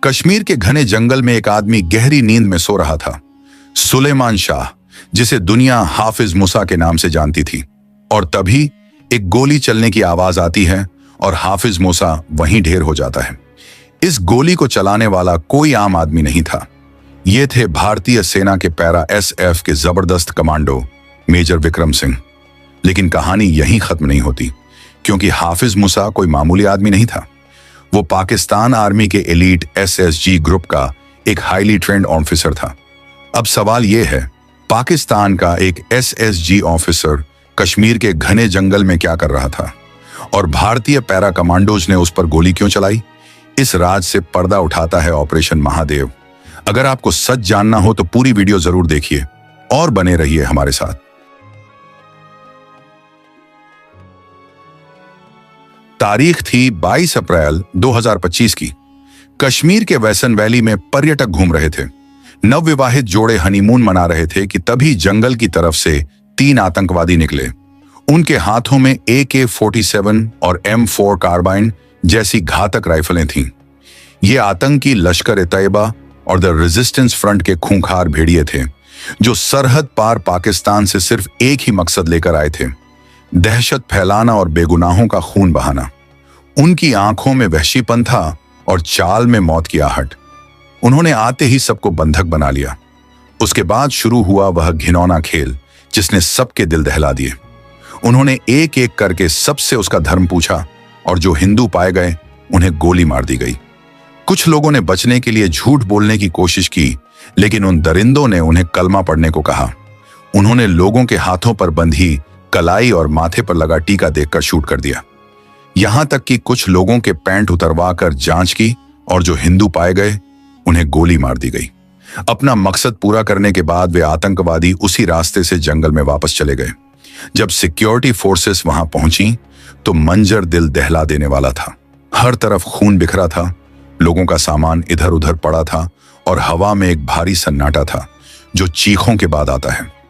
कश्मीर के घने जंगल में एक आदमी गहरी नींद में सो रहा था। सुलेमान शाह, जिसे दुनिया हाफिज मूसा के नाम से जानती थी। और तभी एक गोली चलने की आवाज आती है और हाफिज मूसा वहीं ढेर हो जाता है। इस गोली को चलाने वाला कोई आम आदमी नहीं था। ये थे भारतीय सेना के पैरा SF के जबरदस्त कमांडो मेजर विक्रम सिंह। लेकिन कहानी यहीं खत्म नहीं होती, क्योंकि हाफिज मूसा कोई मामूली आदमी नहीं था। वो पाकिस्तान आर्मी के एलीट SSG ग्रुप का एक हाईली ट्रेंड ऑफिसर था। अब सवाल यह है, पाकिस्तान का एक SSG ऑफिसर कश्मीर के घने जंगल में क्या कर रहा था और भारतीय पैरा कमांडोज ने उस पर गोली क्यों चलाई? इस राज से पर्दा उठाता है ऑपरेशन महादेव। अगर आपको सच जानना हो तो पूरी वीडियो जरूर देखिए और बने रहिए हमारे साथ। तारीख थी 22 अप्रैल 2025 की। कश्मीर के वैसन वैली में पर्यटक घूम रहे थे। नवविवाहित जोड़े हनीमून मना रहे थे कि तभी जंगल की तरफ से 3 आतंकवादी निकले। उनके हाथों में AK-47 और M4 कार्बाइन जैसी घातक राइफलें थीं। ये आतंकी लश्कर-ए-तैयबा और द रेजिस्टेंस फ्रंट के खूंखार भेड़िए थे, जो सरहद पार पाकिस्तान से सिर्फ एक ही मकसद लेकर आए थे, दहशत फैलाना और बेगुनाहों का खून बहाना। उनकी आंखों में वहशीपन था और चाल में मौत की आहट। उन्होंने आते ही सबको बंधक बना लिया। उसके बाद शुरू हुआ वह घिनौना खेल जिसने सबके दिल दहला दिए। उन्होंने एक एक करके सबसे उसका धर्म पूछा और जो हिंदू पाए गए उन्हें गोली मार दी गई। कुछ लोगों ने बचने के लिए झूठ बोलने की कोशिश की, लेकिन उन दरिंदों ने उन्हें कलमा पढ़ने को कहा। उन्होंने लोगों के हाथों पर बंधी कलाई और माथे पर लगा टीका देखकर शूट कर दिया। यहां तक कि कुछ लोगों के पैंट उतरवा कर जांच की और जो हिंदू पाए गए उन्हें गोली मार दी गई। अपना मकसद पूरा करने के बाद वे आतंकवादी उसी रास्ते से जंगल में वापस चले गए। जब सिक्योरिटी फोर्सेस वहां पहुंची तो मंजर दिल दहला देने वाला था। हर तरफ खून बिखरा था, लोगों का सामान इधर उधर पड़ा था और हवा में एक भारी सन्नाटा था जो चीखों के बाद आता है।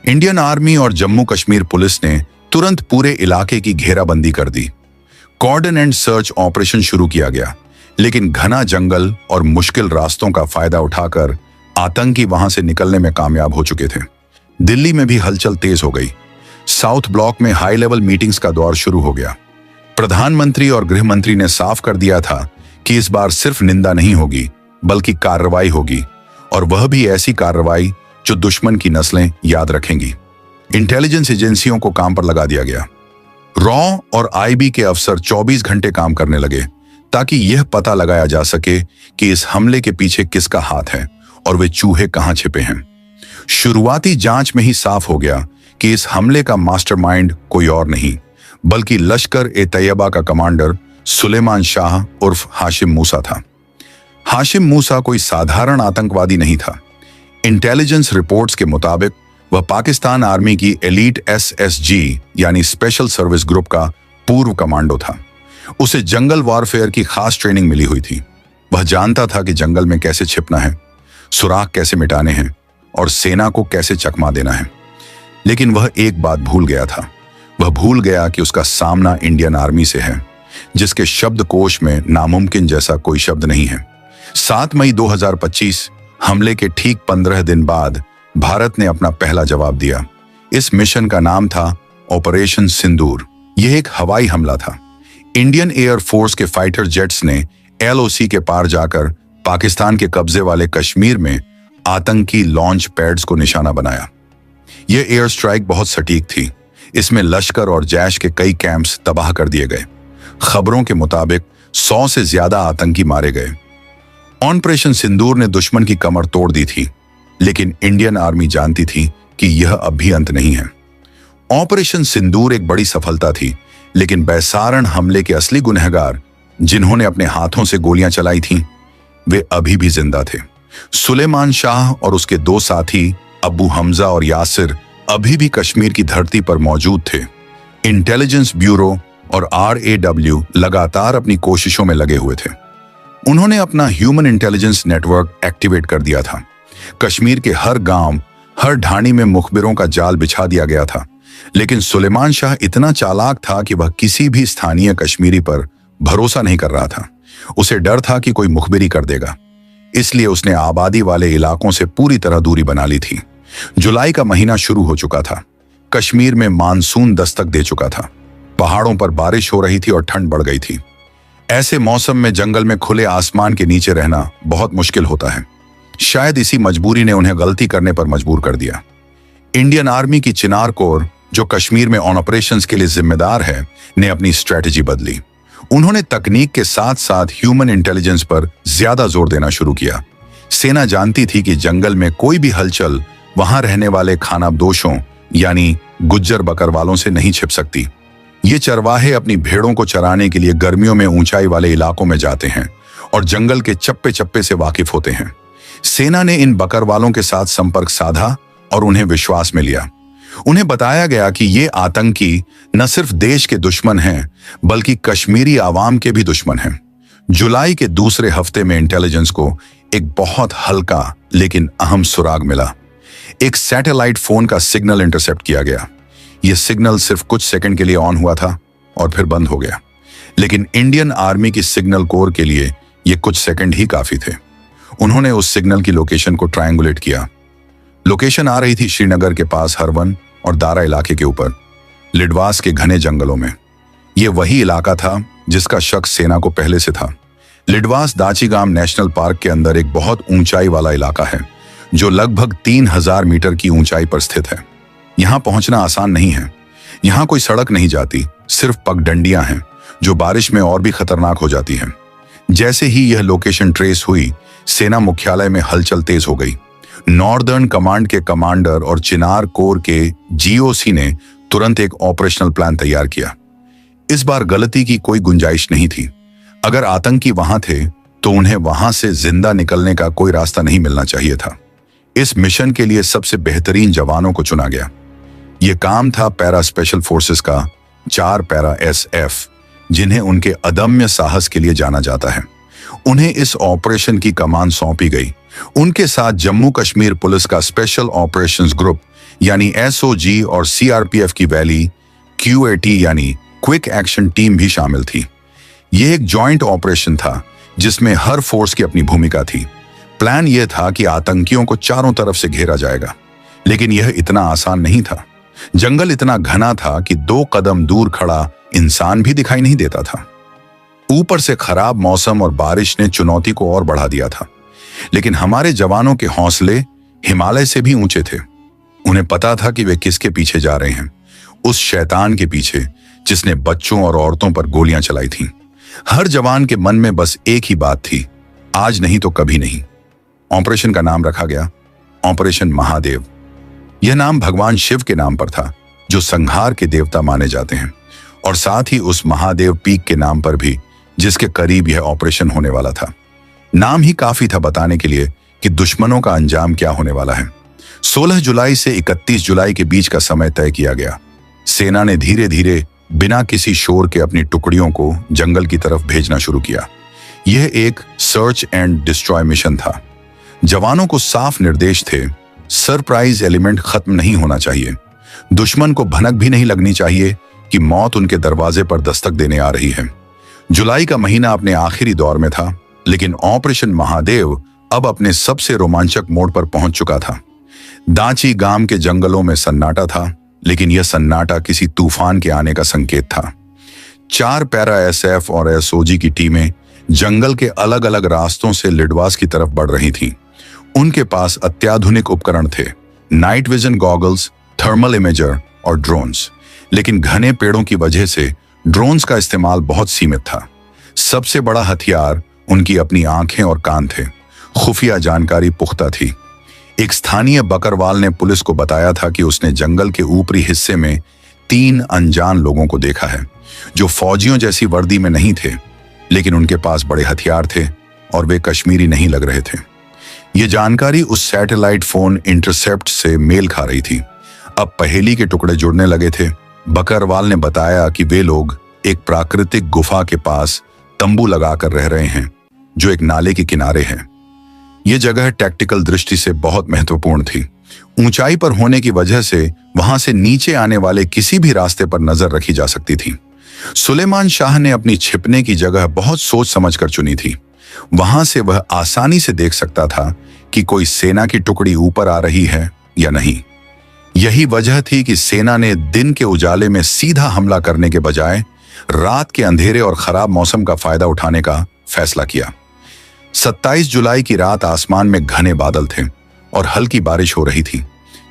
इंडियन आर्मी और जम्मू कश्मीर पुलिस ने तुरंत पूरे इलाके की घेराबंदी कर दी। कॉर्डन एंड सर्च ऑपरेशन शुरू किया गया, लेकिन घना जंगल और मुश्किल रास्तों का फायदा उठाकर आतंकी वहां से निकलने में कामयाब हो चुके थे। दिल्ली में भी हलचल तेज हो गई। साउथ ब्लॉक में हाई लेवल मीटिंग्स का दौर शुरू हो गया। प्रधानमंत्री और गृह मंत्री ने साफ कर दिया था कि इस बार सिर्फ निंदा नहीं होगी, बल्कि कार्रवाई होगी, और वह भी ऐसी कार्रवाई जो दुश्मन की नस्लें याद रखेंगी। इंटेलिजेंस एजेंसियों को काम पर लगा दिया गया। रॉ और IB के अफसर 24 घंटे काम करने लगे ताकि यह पता लगाया जा सके कि इस हमले के पीछे किसका हाथ है और वे चूहे कहां छिपे हैं। शुरुआती जांच में ही साफ हो गया कि इस हमले का मास्टरमाइंड कोई और नहीं, बल्कि लश्कर-ए-तैयबा का कमांडर सुलेमान शाह उर्फ हाशिम मूसा था। हाशिम मूसा कोई साधारण आतंकवादी नहीं था। इंटेलिजेंस रिपोर्ट्स के मुताबिक वह पाकिस्तान आर्मी की एलीट SSG यानी स्पेशल सर्विस ग्रुप का पूर्व कमांडो था। उसे जंगल वॉरफेयर की खास ट्रेनिंग मिली हुई थी। वह जानता था कि जंगल में कैसे छिपना है, सुराग कैसे मिटाने हैं और सेना को कैसे चकमा देना है। लेकिन वह एक बात भूल गया था। वह भूल गया कि उसका सामना इंडियन आर्मी से है, जिसके शब्दकोश में नामुमकिन जैसा कोई शब्द नहीं है। 7 मई 2025 हमले के ठीक 15 दिन बाद भारत ने अपना पहला जवाब दिया। इस मिशन का नाम था ऑपरेशन सिंदूर। यह एक हवाई हमला था। इंडियन एयर फोर्स के फाइटर जेट्स ने LOC के पार जाकर पाकिस्तान के कब्जे वाले कश्मीर में आतंकी लॉन्च पैड्स को निशाना बनाया। यह एयर स्ट्राइक बहुत सटीक थी। इसमें लश्कर और जैश के कई कैंप्स तबाह कर दिए गए। खबरों के मुताबिक 100 से ज्यादा आतंकी मारे गए। ऑपरेशन सिंदूर ने दुश्मन की कमर तोड़ दी थी, लेकिन इंडियन आर्मी जानती थी कि यह अब भी अंत नहीं है। ऑपरेशन सिंदूर एक बड़ी सफलता थी, लेकिन बैसारण हमले के असली गुनहगार, जिन्होंने अपने हाथों से गोलियां चलाई थीं, वे अभी भी जिंदा थे। सुलेमान शाह और उसके 2 साथी अबू हमजा और यासिर अभी भी कश्मीर की धरती पर मौजूद थे। इंटेलिजेंस ब्यूरो और RAW लगातार अपनी कोशिशों में लगे हुए थे। उन्होंने अपना ह्यूमन इंटेलिजेंस नेटवर्क एक्टिवेट कर दिया था। कश्मीर के हर गांव, हर ढाणी में मुखबिरों का जाल बिछा दिया गया था। लेकिन सुलेमान शाह इतना चालाक था कि वह किसी भी स्थानीय कश्मीरी पर भरोसा नहीं कर रहा था, उसे डर था कि कोई मुखबिरी कर देगा, इसलिए उसने आबादी वाले इलाकों से पूरी तरह दूरी बना ली थी। जुलाई का महीना शुरू हो चुका था। कश्मीर में मानसून दस्तक दे चुका था। पहाड़ों पर बारिश हो रही थी और ठंड बढ़ गई थी। ऐसे मौसम में जंगल में खुले आसमान के नीचे रहना बहुत मुश्किल होता है। शायद इसी मजबूरी ने उन्हें गलती करने पर मजबूर कर दिया। इंडियन आर्मी की चिनार कोर, जो कश्मीर में ऑन ऑपरेशंस के लिए जिम्मेदार है, ने अपनी स्ट्रेटजी बदली। उन्होंने तकनीक के साथ साथ ह्यूमन इंटेलिजेंस पर ज्यादा जोर देना शुरू किया। सेना जानती थी कि जंगल में कोई भी हलचल वहां रहने वाले खानाबदोशों यानी गुज्जर बकरवालों से नहीं छिप सकती। ये चरवाहे अपनी भेड़ों को चराने के लिए गर्मियों में ऊंचाई वाले इलाकों में जाते हैं और जंगल के चप्पे चप्पे से वाकिफ होते हैं। सेना ने इन बकरवालों के साथ संपर्क साधा और उन्हें विश्वास में लिया। उन्हें बताया गया कि ये आतंकी न सिर्फ देश के दुश्मन हैं, बल्कि कश्मीरी आवाम के भी दुश्मन हैं। जुलाई के दूसरे हफ्ते में इंटेलिजेंस को एक बहुत हल्का लेकिन अहम सुराग मिला। एक सैटेलाइट फोन का सिग्नल इंटरसेप्ट किया गया। यह सिग्नल सिर्फ कुछ सेकंड के लिए ऑन हुआ था और फिर बंद हो गया, लेकिन इंडियन आर्मी की सिग्नल कोर के लिए यह कुछ सेकंड ही काफी थे। उन्होंने उस सिग्नल की लोकेशन को ट्रायंगुलेट किया। लोकेशन आ रही थी श्रीनगर के पास हरवन और दारा इलाके के ऊपर, लिडवास के घने जंगलों में। यह वही इलाका था जिसका शक सेना को पहले से था। लिडवास दाचीगाम नेशनल पार्क के अंदर एक बहुत ऊंचाई वाला इलाका है, जो लगभग 3000 मीटर की ऊंचाई पर स्थित है। यहां पहुंचना आसान नहीं है। यहां कोई सड़क नहीं जाती, सिर्फ पगडंडियां हैं जो बारिश में और भी खतरनाक हो जाती हैं। जैसे ही यह लोकेशन ट्रेस हुई, सेना मुख्यालय में हलचल तेज हो गई। नॉर्दर्न कमांड के कमांडर और चिनार कोर के जीओसी ने तुरंत एक ऑपरेशनल प्लान तैयार किया। इस बार गलती की कोई गुंजाइश नहीं थी। अगर आतंकी वहां थे तो उन्हें वहां से जिंदा निकलने का कोई रास्ता नहीं मिलना चाहिए था। इस मिशन के लिए सबसे बेहतरीन जवानों को चुना गया। यह काम था पैरा स्पेशल फोर्सेस का 4 पैरा SF, जिन्हें उनके अदम्य साहस के लिए जाना जाता है। उन्हें इस ऑपरेशन की कमान सौंपी गई। उनके साथ जम्मू कश्मीर पुलिस का स्पेशल ऑपरेशंस ग्रुप यानी SOG और CRPF की वैली QAT यानी क्विक एक्शन टीम भी शामिल थी। यह एक जॉइंट ऑपरेशन था जिसमें हर फोर्स की अपनी भूमिका थी। प्लान यह था कि आतंकियों को चारों तरफ से घेरा जाएगा, लेकिन यह इतना आसान नहीं था। जंगल इतना घना था कि 2 कदम दूर खड़ा इंसान भी दिखाई नहीं देता था। ऊपर से खराब मौसम और बारिश ने चुनौती को और बढ़ा दिया था, लेकिन हमारे जवानों के हौसले हिमालय से भी ऊंचे थे। उन्हें पता था कि वे किसके पीछे जा रहे हैं, उस शैतान के पीछे जिसने बच्चों और औरतों पर गोलियां चलाई थीं। हर जवान के मन में बस एक ही बात थी, आज नहीं तो कभी नहीं। ऑपरेशन का नाम रखा गया ऑपरेशन महादेव। यह नाम भगवान शिव के नाम पर था, जो संहार के देवता माने जाते हैं, और साथ ही उस महादेव पीक के नाम पर भी, जिसके करीब यह ऑपरेशन होने वाला था। नाम ही काफी था बताने के लिए कि दुश्मनों का अंजाम क्या होने वाला है। 16 जुलाई से 31 जुलाई के बीच का समय तय किया गया। सेना ने धीरे धीरे बिना किसी शोर के अपनी टुकड़ियों को जंगल की तरफ भेजना शुरू किया। यह एक सर्च एंड डिस्ट्रॉय मिशन था। जवानों को साफ निर्देश थे, सरप्राइज एलिमेंट खत्म नहीं होना चाहिए। दुश्मन को भनक भी नहीं लगनी चाहिए कि मौत उनके दरवाजे पर दस्तक देने आ रही है। जुलाई का महीना अपने आखिरी दौर में था, लेकिन ऑपरेशन महादेव अब अपने सबसे रोमांचक मोड़ पर पहुंच चुका था। दाची गांव के जंगलों में सन्नाटा था, लेकिन यह सन्नाटा किसी तूफान के आने का संकेत था। 4 पैरा SF और SOG की टीमें जंगल के अलग अलग रास्तों से लिडवास की तरफ बढ़ रही थीं। उनके पास अत्याधुनिक उपकरण थे, night vision goggles, thermal imager और ड्रोन्स। लेकिन घने पेड़ों की वजह से ड्रोन्स का इस्तेमाल बहुत सीमित था। सबसे बड़ा हथियार उनकी अपनी आंखें और कान थे। खुफिया जानकारी पुख्ता थी। एक स्थानीय बकरवाल ने पुलिस को बताया था कि उसने जंगल के ऊपरी हिस्से में 3 अनजान लोगों को देखा है, जो फौजियों जैसी वर्दी में नहीं थे, लेकिन उनके पास बड़े हथियार थे और वे कश्मीरी नहीं लग रहे थे। यह जानकारी उस सैटेलाइट फोन इंटरसेप्ट से मेल खा रही थी। अब पहेली के टुकड़े जुड़ने लगे थे। बकरवाल ने बताया कि वे लोग एक प्राकृतिक गुफा के पास तंबू लगाकर रह रहे हैं, जो एक नाले के किनारे है। यह जगह टैक्टिकल दृष्टि से बहुत महत्वपूर्ण थी। ऊंचाई पर होने की वजह से वहां से नीचे आने वाले किसी भी रास्ते पर नजर रखी जा सकती थी। सुलेमान शाह ने अपनी छिपने की जगह बहुत सोच समझकर चुनी थी। वहां से वह आसानी से देख सकता था कि कोई सेना की टुकड़ी ऊपर आ रही है या नहीं। यही वजह थी कि सेना ने दिन के उजाले में सीधा हमला करने के बजाय रात के अंधेरे और खराब मौसम का फायदा उठाने का फैसला किया। 27 जुलाई की रात आसमान में घने बादल थे और हल्की बारिश हो रही थी।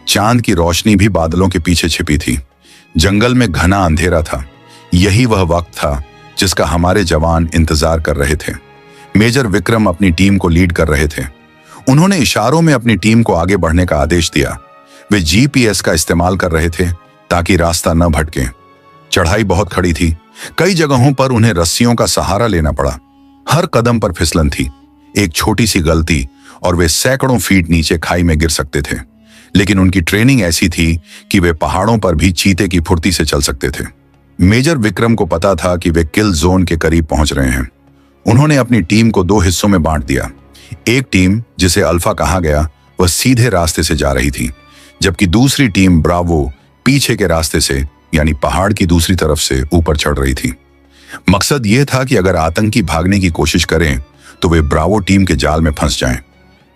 चांद की रोशनी भी बादलों के पीछे छिपी थी। जंगल में घना अंधेरा था। यही वह वक्त था जिसका हमारे जवान इंतजार कर रहे थे। मेजर विक्रम अपनी टीम को लीड कर रहे थे। उन्होंने इशारों में अपनी टीम को आगे बढ़ने का आदेश दिया। वे जीपीएस का इस्तेमाल कर रहे थे ताकि रास्ता न भटके। चढ़ाई बहुत खड़ी थी। कई जगहों पर उन्हें रस्सियों का सहारा लेना पड़ा। हर कदम पर फिसलन थी। एक छोटी सी गलती और वे सैकड़ों फीट नीचे खाई में गिर सकते थे। लेकिन उनकी ट्रेनिंग ऐसी थी कि वे पहाड़ों पर भी चीते की फुर्ती से चल सकते थे। मेजर विक्रम को पता था कि वे किल जोन के करीब पहुंच रहे हैं। उन्होंने अपनी टीम को 2 हिस्सों में बांट दिया। एक टीम, जिसे अल्फा कहा गया, वह सीधे रास्ते से जा रही थी, जबकि दूसरी टीम ब्रावो पीछे के रास्ते से यानी पहाड़ की दूसरी तरफ से ऊपर चढ़ रही थी। मकसद यह था कि अगर आतंकी भागने की कोशिश करें तो वे ब्रावो टीम के जाल में फंस जाएं।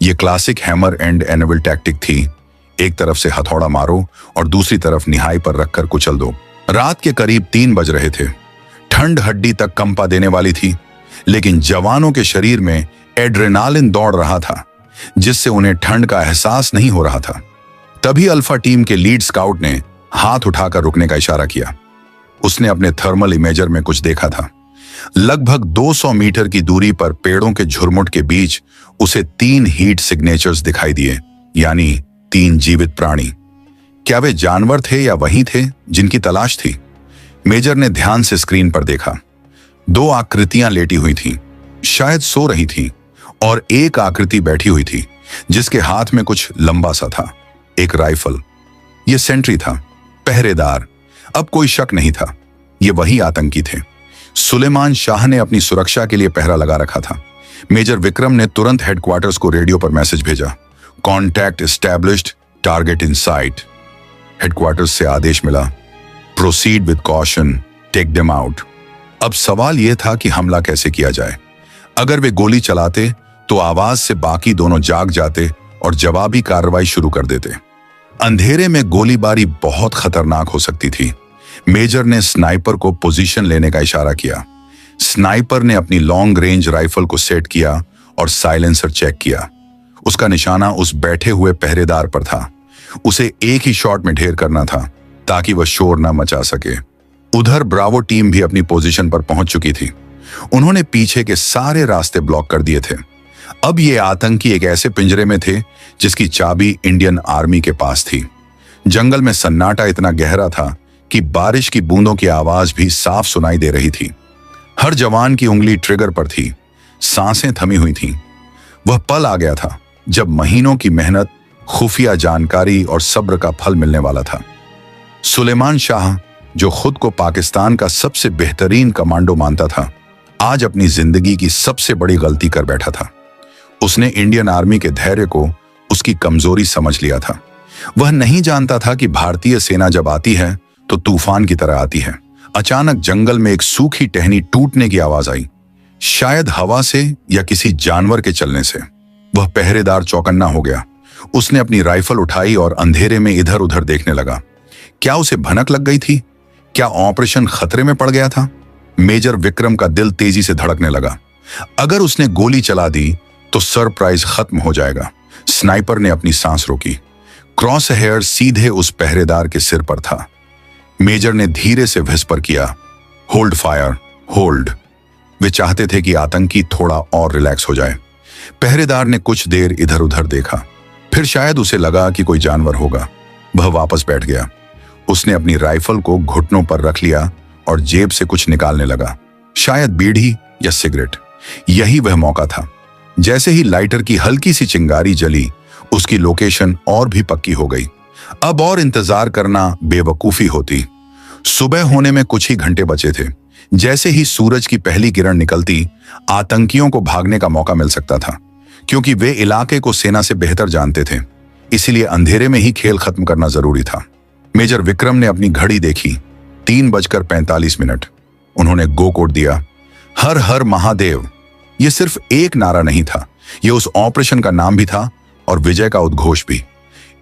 यह क्लासिक हैमर एंड एनेविल टैक्टिक थी। एक तरफ से हथौड़ा मारो और दूसरी तरफ निहाई पर रखकर कुचल दो। रात के करीब 3 बज रहे थे। ठंड हड्डी तक कंपा देने वाली थी, लेकिन जवानों के शरीर में एड्रेनालिन दौड़ रहा था, जिससे उन्हें ठंड का एहसास नहीं हो रहा था। तभी अल्फा टीम के लीड स्काउट ने हाथ उठाकर रुकने का इशारा किया। उसने अपने थर्मल इमेजर में कुछ देखा था। लगभग 200 मीटर की दूरी पर पेड़ों के झुरमुट के बीच उसे 3 हीट सिग्नेचर्स दिखाई दिए, यानी 3 जीवित प्राणी। क्या वे जानवर थे या वही थे जिनकी तलाश थी? मेजर ने ध्यान से स्क्रीन पर देखा। 2 आकृतियां लेटी हुई थीं, शायद सो रही थीं, और एक आकृति बैठी हुई थी जिसके हाथ में कुछ लंबा सा था, एक राइफल। यह सेंट्री था, पहरेदार। अब कोई शक नहीं था, ये वही आतंकी थे। सुलेमान शाह ने अपनी सुरक्षा के लिए पहरा लगा रखा था। मेजर विक्रम ने तुरंत हेडक्वार्टर्स को रेडियो पर मैसेज भेजा, contact established, target in sight. Headquarters से आदेश मिला, proceed with caution, take them out. अब सवाल यह था कि हमला कैसे किया जाए। अगर वे गोली चलाते तो आवाज से बाकी दोनों जाग जाते और जवाबी कार्रवाई शुरू कर देते। अंधेरे में गोलीबारी बहुत खतरनाक हो सकती थी। मेजर ने स्नाइपर को पोजीशन लेने का इशारा किया। स्नाइपर ने अपनी लॉन्ग रेंज राइफल को सेट किया और साइलेंसर चेक किया। उसका निशाना उस बैठे हुए पहरेदार पर था। उसे एक ही शॉट में ढेर करना था ताकि वह शोर न मचा सके। उधर ब्रावो टीम भी अपनी पोजीशन पर पहुंच चुकी थी। उन्होंने पीछे के सारे रास्ते ब्लॉक कर दिए थे। अब ये आतंकी एक ऐसे पिंजरे में थे जिसकी चाबी इंडियन आर्मी के पास थी। जंगल में सन्नाटा इतना गहरा था कि बारिश की बूंदों की आवाज भी साफ सुनाई दे रही थी। हर जवान की उंगली ट्रिगर पर थी, सांसें थमी हुई थीं। वह पल आ गया था जब महीनों की मेहनत, खुफिया जानकारी और सब्र का फल मिलने वाला था। सुलेमान शाह, जो खुद को पाकिस्तान का सबसे बेहतरीन कमांडो मानता था, आज अपनी जिंदगी की सबसे बड़ी गलती कर बैठा था। उसने इंडियन आर्मी के धैर्य को उसकी कमजोरी समझ लिया था। वह नहीं जानता था कि भारतीय सेना जब आती है तो तूफान की तरह आती है। अचानक जंगल में एक सूखी टहनी टूटने की आवाज आई, शायद हवा से या किसी जानवर के चलने से। वह पहरेदार चौकन्ना हो गया। उसने अपनी राइफल उठाई और अंधेरे में इधर उधर देखने लगा। क्या उसे भनक लग गई थी? क्या ऑपरेशन खतरे में पड़ गया था? मेजर विक्रम का दिल तेजी से धड़कने लगा। अगर उसने गोली चला दी तो सरप्राइज खत्म हो जाएगा। स्नाइपर ने अपनी सांस रोकी। क्रॉस हेयर सीधे उस पहरेदार के सिर पर था। मेजर ने धीरे से विस्पर किया, होल्ड फायर, होल्ड। वे चाहते थे कि आतंकी थोड़ा और रिलैक्स हो जाए। पहरेदार ने कुछ देर इधर उधर देखा, फिर शायद उसे लगा कि कोई जानवर होगा। वह वापस बैठ गया। उसने अपनी राइफल को घुटनों पर रख लिया और जेब से कुछ निकालने लगा, शायद बीड़ी या सिगरेट। यही वह मौका था। जैसे ही लाइटर की हल्की सी चिंगारी जली, उसकी लोकेशन और भी पक्की हो गई। अब और इंतजार करना बेवकूफी होती। सुबह होने में कुछ ही घंटे बचे थे। जैसे ही सूरज की पहली किरण निकलती, आतंकियों को भागने का मौका मिल सकता था, क्योंकि वे इलाके को सेना से बेहतर जानते थे। इसीलिए अंधेरे में ही खेल खत्म करना जरूरी था। मेजर विक्रम ने अपनी घड़ी देखी, 3:45। उन्होंने गो कोड दिया, हर हर महादेव। यह सिर्फ एक नारा नहीं था, यह उस ऑपरेशन का नाम भी था और विजय का उद्घोष भी।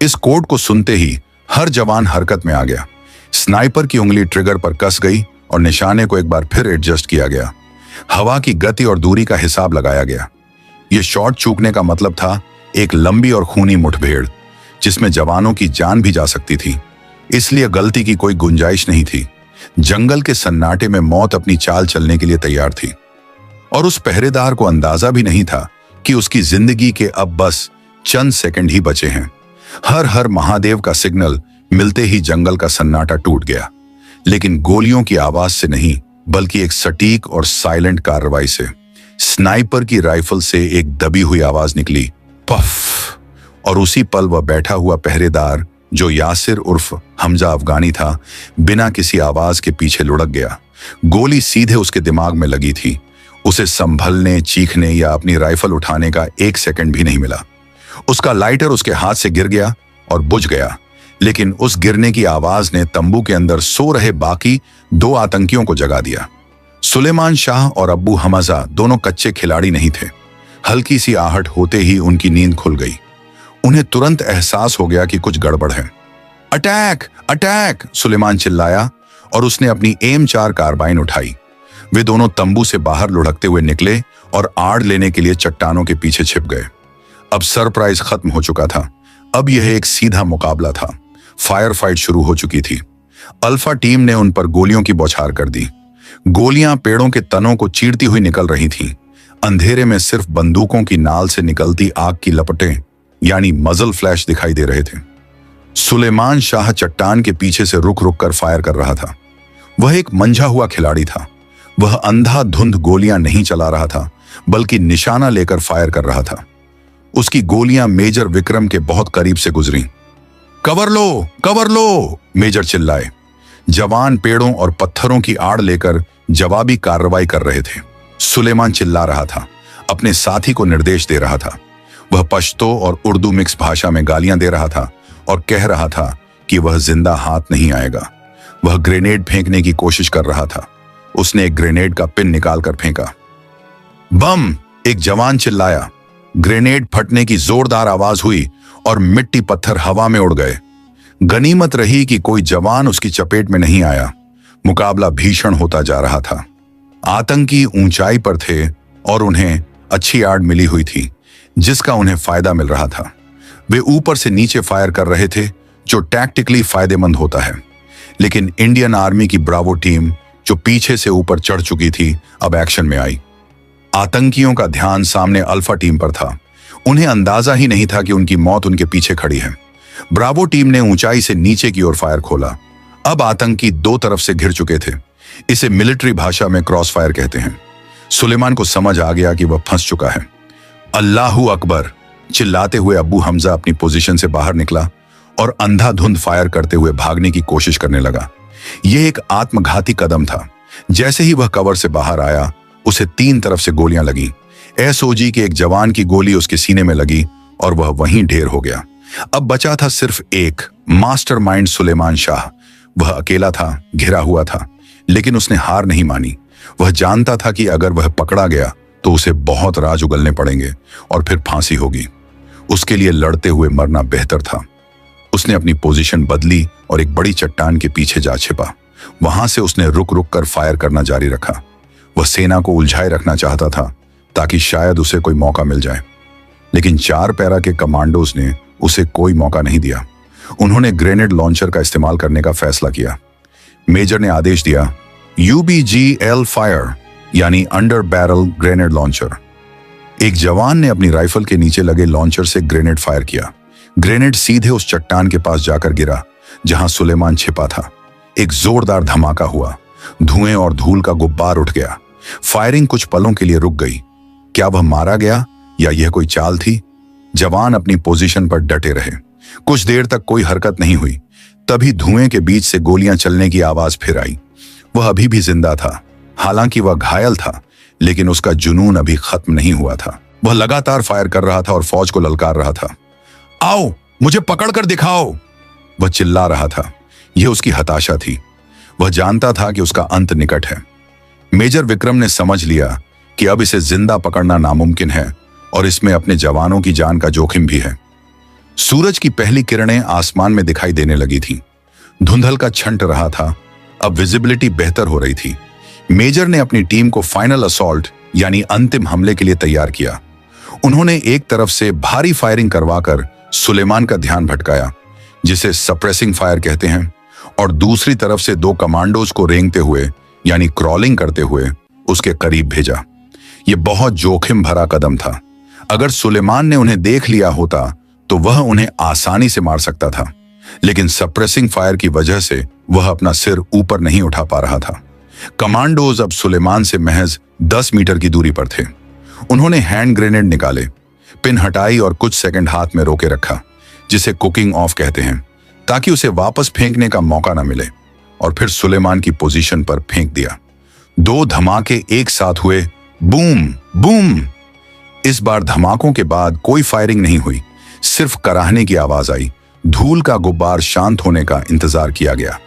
इस कोड को सुनते ही हर जवान हरकत में आ गया। स्नाइपर की उंगली ट्रिगर पर कस गई और निशाने को एक बार फिर एडजस्ट किया गया। हवा की गति और दूरी का हिसाब लगाया गया। यह शॉट चूकने का मतलब था एक लंबी और खूनी मुठभेड़ जिसमें जवानों की जान भी जा सकती थी, इसलिए गलती की कोई गुंजाइश नहीं थी। जंगल के सन्नाटे में मौत अपनी चाल चलने के लिए तैयार थी और उस पहरेदार को अंदाजा भी नहीं था कि उसकी जिंदगी के अब बस चंद सेकंड ही बचे हैं। हर हर महादेव का सिग्नल मिलते ही जंगल का सन्नाटा टूट गया, लेकिन गोलियों की आवाज से नहीं बल्कि एक सटीक और साइलेंट कार्रवाई से। स्नाइपर की राइफल से एक दबी हुई आवाज निकली, पफ, और उसी पल वह बैठा हुआ पहरेदार जो यासिर उर्फ हमजा अफगानी था, बिना किसी आवाज के पीछे लुढ़क गया। गोली सीधे उसके दिमाग में लगी थी। उसे संभलने, चीखने या अपनी राइफल उठाने का एक सेकंड भी नहीं मिला। उसका लाइटर उसके हाथ से गिर गया और बुझ गया, लेकिन उस गिरने की आवाज ने तंबू के अंदर सो रहे बाकी 2 आतंकियों को जगा दिया। सुलेमान शाह और अब्बू हमजा दोनों कच्चे खिलाड़ी नहीं थे। हल्की सी आहट होते ही उनकी नींद खुल गई। उन्हें तुरंत एहसास हो गया कि कुछ गड़बड़ है। अटैक अटैक, सुलेमान चिल्लाया और उसने अपनी M4 कार्बाइन उठाई। वे दोनों तंबू से बाहर लुढ़कते हुए निकले और आड़ लेने के लिए चट्टानों के पीछे छिप गए। अब सरप्राइज खत्म हो चुका था। अब यह एक सीधा मुकाबला था। फायर फाइट शुरू हो चुकी थी। अल्फा टीम ने उन पर गोलियों की बौछार कर दी। गोलियां पेड़ों के तनों को चीरती हुई निकल रही थीं। अंधेरे में सिर्फ बंदूकों की नाल से निकलती आग की लपटें यानी मजल फ्लैश दिखाई दे रहे थे। सुलेमान शाह चट्टान के पीछे से रुक रुक कर फायर कर रहा था। वह एक मंझा हुआ खिलाड़ी था। वह अंधाधुंध गोलियां नहीं चला रहा था, बल्कि निशाना लेकर फायर कर रहा था। उसकी गोलियां मेजर विक्रम के बहुत करीब से गुजरी। कवर लो, कवर लो, मेजर चिल्लाए। जवान पेड़ों और पत्थरों की आड़ लेकर जवाबी कार्रवाई कर रहे थे। सुलेमान चिल्ला रहा था, अपने साथी को निर्देश दे रहा था। वह पश्तो और उर्दू मिक्स भाषा में गालियां दे रहा था और कह रहा था कि वह जिंदा हाथ नहीं आएगा। वह ग्रेनेड फेंकने की कोशिश कर रहा था। उसने एक ग्रेनेड का पिन निकालकर फेंका। बम, एक जवान चिल्लाया। ग्रेनेड फटने की जोरदार आवाज हुई और मिट्टी पत्थर हवा में उड़ गए। गनीमत रही कि कोई जवान उसकी चपेट में नहीं आया। मुकाबला भीषण होता जा रहा था। आतंकी ऊंचाई पर थे और उन्हें अच्छी आड़ मिली हुई थी, जिसका उन्हें फायदा मिल रहा था। वे ऊपर से नीचे फायर कर रहे थे, जो टैक्टिकली फायदेमंद होता है। लेकिन इंडियन आर्मी की ब्रावो टीम, जो पीछे से ऊपर चढ़ चुकी थी, अब एक्शन में आई। आतंकियों का ध्यान सामने अल्फा टीम पर था। उन्हें अंदाजा ही नहीं था कि उनकी मौत उनके पीछे खड़ी है। ब्रावो टीम ने ऊंचाई से नीचे की ओर फायर खोला। अब आतंकी 2 तरफ से घिर चुके थे। इसे मिलिट्री भाषा में क्रॉस फायर कहते हैं। सुलेमान को समझ आ गया कि वह फंस चुका है। अल्लाहू अकबर, चिल्लाते हुए अब्बू हमजा अपनी पोजीशन से बाहर निकला और अंधाधुंध फायर करते हुए भागने की कोशिश करने लगा। यह एक आत्मघाती कदम था। जैसे ही वह कवर से बाहर आया, उसे 3 तरफ से गोलियां लगी। एसओजी के एक जवान की गोली उसके सीने में लगी और वह वहीं ढेर हो गया। अब बचा था सिर्फ एक मास्टरमाइंड, सुलेमान शाह। वह अकेला था, घिरा हुआ था, लेकिन उसने हार नहीं मानी। वह जानता था कि अगर वह पकड़ा गया तो उसे बहुत राज उगलने पड़ेंगे और फिर फांसी होगी। उसके लिए लड़ते हुए मरना बेहतर था। उसने अपनी पोजीशन बदली और एक बड़ी चट्टान के पीछे जा छिपा। वहां से उसने रुक रुक कर फायर करना जारी रखा। वह सेना को उलझाए रखना चाहता था ताकि शायद उसे कोई मौका मिल जाए, लेकिन 4 पैरा के कमांडोज ने उसे कोई मौका नहीं दिया। उन्होंने ग्रेनेड लॉन्चर का इस्तेमाल करने का फैसला किया। मेजर ने आदेश दिया, UBGL फायर, यानी अंडर बैरल ग्रेनेड लॉन्चर। एक जवान ने अपनी राइफल के नीचे लगे लॉन्चर से ग्रेनेड फायर किया। ग्रेनेड सीधे उस चट्टान के पास जाकर गिरा जहां सुलेमान छिपा था। एक जोरदार धमाका हुआ। धुएं और धूल का गुब्बार उठ गया। फायरिंग कुछ पलों के लिए रुक गई। क्या वह मारा गया या यह कोई चाल थी? जवान अपनी पोजीशन पर डटे रहे। कुछ देर तक कोई हरकत नहीं हुई। तभी धुएं के बीच से गोलियां चलने की आवाज फिर आई। वह अभी भी जिंदा था। हालांकि वह घायल था, लेकिन उसका जुनून अभी खत्म नहीं हुआ था। वह लगातार फायर कर रहा था और फौज को ललकार रहा था। आओ, मुझे पकड़कर दिखाओ, वह चिल्ला रहा था। यह उसकी हताशा थी। वह जानता था कि उसका अंत निकट है। मेजर विक्रम ने समझ लिया कि अब इसे जिंदा पकड़ना नामुमकिन है और इसमें अपने जवानों की जान का जोखिम भी है। सूरज की पहली किरणें आसमान में दिखाई देने लगी थीं। धुंधल का छंट रहा था। अब विजिबिलिटी बेहतर हो रही थी। मेजर ने अपनी टीम को फाइनल असॉल्ट यानी अंतिम हमले के लिए तैयार किया। उन्होंने एक तरफ से भारी फायरिंग करवाकर सुलेमान का ध्यान भटकाया, जिसे सप्रेसिंग फायर कहते हैं, और दूसरी तरफ से 2 कमांडोज को रेंगते हुए यानी क्रॉलिंग करते हुए उसके करीब भेजा। यह बहुत जोखिम भरा कदम था। अगर सुलेमान ने उन्हें देख लिया होता तो वह उन्हें आसानी से मार सकता था, लेकिन सप्रेसिंग फायर की वजह से वह अपना सिर ऊपर नहीं उठा पा रहा था। कमांडोज अब सुलेमान से महज 10 मीटर की दूरी पर थे। उन्होंने हैंड ग्रेनेड निकाले, पिन हटाई और कुछ सेकंड हाथ में रोके रखा, जिसे कुकिंग ऑफ कहते हैं, ताकि उसे वापस फेंकने का मौका न मिले, और फिर सुलेमान की पोजीशन पर फेंक दिया। 2 धमाके एक साथ हुए, बूम बूम। इस बार धमाकों के बाद कोई फायरिंग नहीं हुई, सिर्फ कराहने की आवाज आई। धूल का गुब्बार शांत होने का इंतजार किया गया।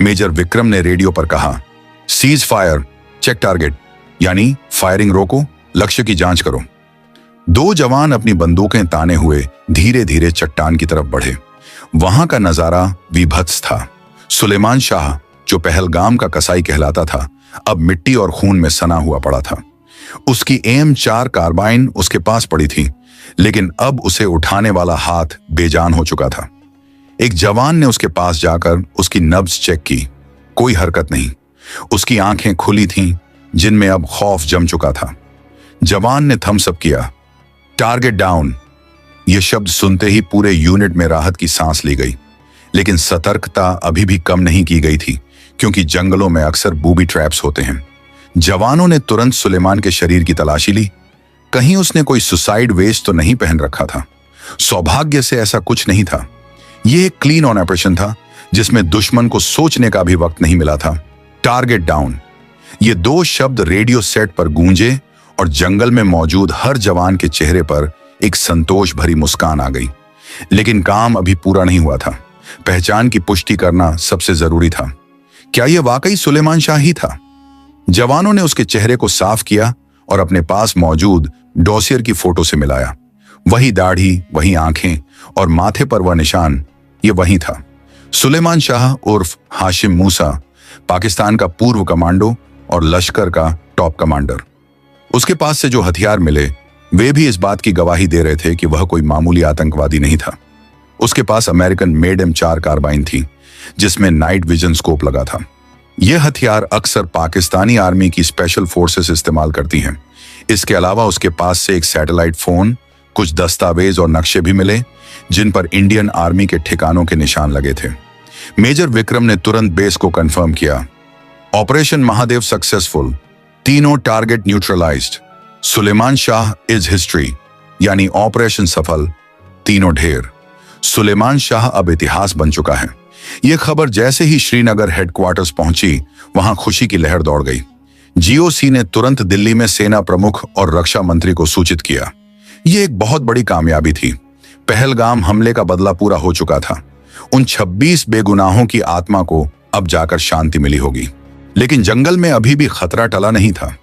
मेजर विक्रम ने रेडियो पर कहा, सीज फायर, चेक टारगेट, यानी फायरिंग रोको, लक्ष्य की जांच करो। 2 जवान अपनी बंदूकें ताने हुए धीरे धीरे चट्टान की तरफ बढ़े। वहां का नजारा विभत्स था। सुलेमान शाह, जो पहलगाम का कसाई कहलाता था, अब मिट्टी और खून में सना हुआ पड़ा था। उसकी AM4 कार्बाइन उसके पास पड़ी थी, लेकिन अब उसे उठाने वाला हाथ बेजान हो चुका था। एक जवान ने उसके पास जाकर उसकी नब्ज चेक की। कोई हरकत नहीं। उसकी आंखें खुली थीं, जिनमें अब खौफ जम चुका था। जवान ने थम्स अप किया। Target down. यह शब्द सुनते ही पूरे यूनिट में राहत की सांस ली गई, लेकिन सतर्कता अभी भी कम नहीं की गई थी, क्योंकि जंगलों में अक्सर बूबी ट्रैप्स होते हैं। जवानों ने तुरंत सुलेमान के शरीर की तलाशी ली। कहीं उसने कोई सुसाइड वेस्ट तो नहीं पहन रखा था। सौभाग्य से ऐसा कुछ नहीं था। यह एक क्लीन ऑन ऑपरेशन था, जिसमें दुश्मन को सोचने का भी वक्त नहीं मिला था। Target down. ये 2 शब्द रेडियो सेट पर गूंजे और जंगल में मौजूद हर जवान के चेहरे पर एक संतोष भरी मुस्कान आ गई। लेकिन काम अभी पूरा नहीं हुआ था। पहचान की पुष्टि करना सबसे जरूरी था। क्या यह वाकई सुलेमान शाह ही था? जवानों ने उसके चेहरे को साफ किया और अपने पास मौजूद डॉसियर की फोटो से मिलाया। वही दाढ़ी, वही आंखें और माथे पर वह निशान, ये वही था। सुलेमान शाह उर्फ हाशिम मूसा, पाकिस्तान का पूर्व कमांडो और लश्कर का टॉप कमांडर। उसके पास से जो हथियार मिले वे भी इस बात की गवाही दे रहे थे कि वह कोई मामूली आतंकवादी नहीं था। उसके पास अमेरिकन मेड M4 कार्बाइन थी, जिसमें नाइट विजन स्कोप लगा था। यह हथियार अक्सर पाकिस्तानी आर्मी की स्पेशल फोर्सेस इस्तेमाल करती हैं। इसके अलावा उसके पास से एक सैटेलाइट फोन, कुछ दस्तावेज और नक्शे भी मिले, जिन पर इंडियन आर्मी के ठिकानों के निशान लगे थे। मेजर विक्रम ने तुरंत बेस को कंफर्म किया। ऑपरेशन महादेव सक्सेसफुल, तीनों target neutralised, Suleman Shah is history, यानी ऑपरेशन सफल, तीनों ढेर। सुलेमान शाह अब इतिहास बन चुका है। यह खबर जैसे ही श्रीनगर हेडक्वार्टर्स पहुंची, वहां खुशी की लहर दौड़ गई। GOC ने तुरंत दिल्ली में सेना प्रमुख और रक्षा मंत्री को सूचित किया। यह एक बहुत बड़ी कामयाबी थी। पहलगाम हमले का बदला पूरा हो चुका था। उन 26 बेगुनाहों की आत्मा को अब जाकर शांति मिली होगी। लेकिन जंगल में अभी भी खतरा टला नहीं था।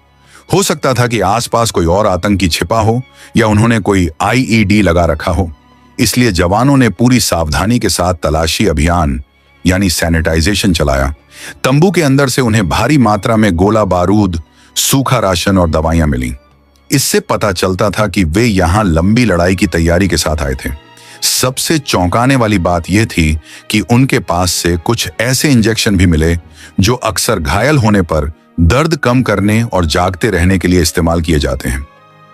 हो सकता था कि आसपास कोई और आतंकी छिपा हो या उन्होंने कोई IED लगा रखा हो। इसलिए जवानों ने पूरी सावधानी के साथ तलाशी अभियान यानी सैनिटाइजेशन चलाया। तंबू के अंदर से उन्हें भारी मात्रा में गोला बारूद, सूखा राशन और दवाइयां मिली। इससे पता चलता था कि वे यहां लंबी लड़ाई की तैयारी के साथ आए थे। सबसे चौंकाने वाली बात यह थी कि उनके पास से कुछ ऐसे इंजेक्शन भी मिले जो अक्सर घायल होने पर दर्द कम करने और जागते रहने के लिए इस्तेमाल किए जाते हैं।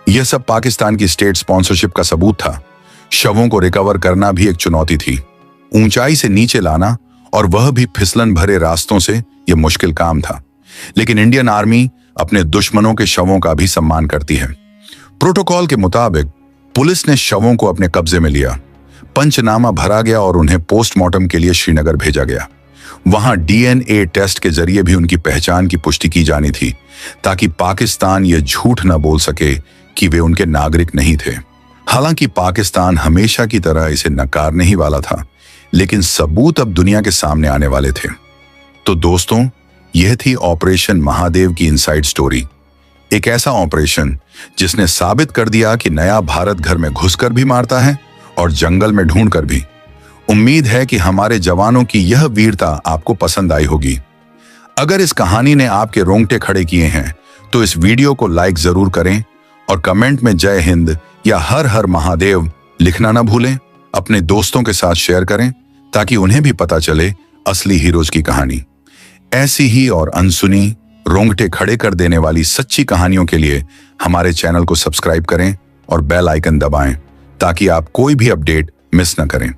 यह सब पाकिस्तान की स्टेट स्पॉन्सरशिप का सबूत था। शवों को रिकवर करना भी एक चुनौती थी। ऊंचाई से नीचे लाना, और वह भी फिसलन भरे रास्तों से, यह मुश्किल काम था। लेकिन इंडियन आर्मी अपने दुश्मनों के शवों का भी सम्मान करती है। प्रोटोकॉल के मुताबिक पुलिस ने शवों को अपने कब्जे में लिया। पंचनामा भरा गया और उन्हें पोस्टमार्टम के लिए श्रीनगर भेजा गया। वहां DNA टेस्ट के जरिए भी उनकी पहचान की पुष्टि की जानी थी, ताकि पाकिस्तान यह झूठ न बोल सके कि वे उनके नागरिक नहीं थे। हालांकि पाकिस्तान हमेशा की तरह इसे नकारने ही वाला था, लेकिन सबूत अब दुनिया के सामने आने वाले थे। तो दोस्तों, यह थी ऑपरेशन महादेव की इनसाइड स्टोरी। एक ऐसा ऑपरेशन जिसने साबित कर दिया कि नया भारत घर में घुसकर भी मारता है और जंगल में ढूंढकर भी। उम्मीद है कि हमारे जवानों की यह वीरता आपको पसंद आई होगी। अगर इस कहानी ने आपके रोंगटे खड़े किए हैं तो इस वीडियो को लाइक जरूर करें और कमेंट में जय हिंद या हर हर महादेव लिखना ना भूलें। अपने दोस्तों के साथ शेयर करें ताकि उन्हें भी पता चले असली हीरोज की कहानी। ऐसी ही और अनसुनी, रोंगटे खड़े कर देने वाली सच्ची कहानियों के लिए हमारे चैनल को सब्सक्राइब करें और बेल आइकन दबाएं ताकि आप कोई भी अपडेट मिस न करें।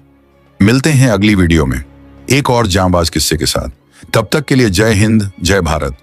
मिलते हैं अगली वीडियो में एक और जांबाज किस्से के साथ। तब तक के लिए जय हिंद, जय भारत।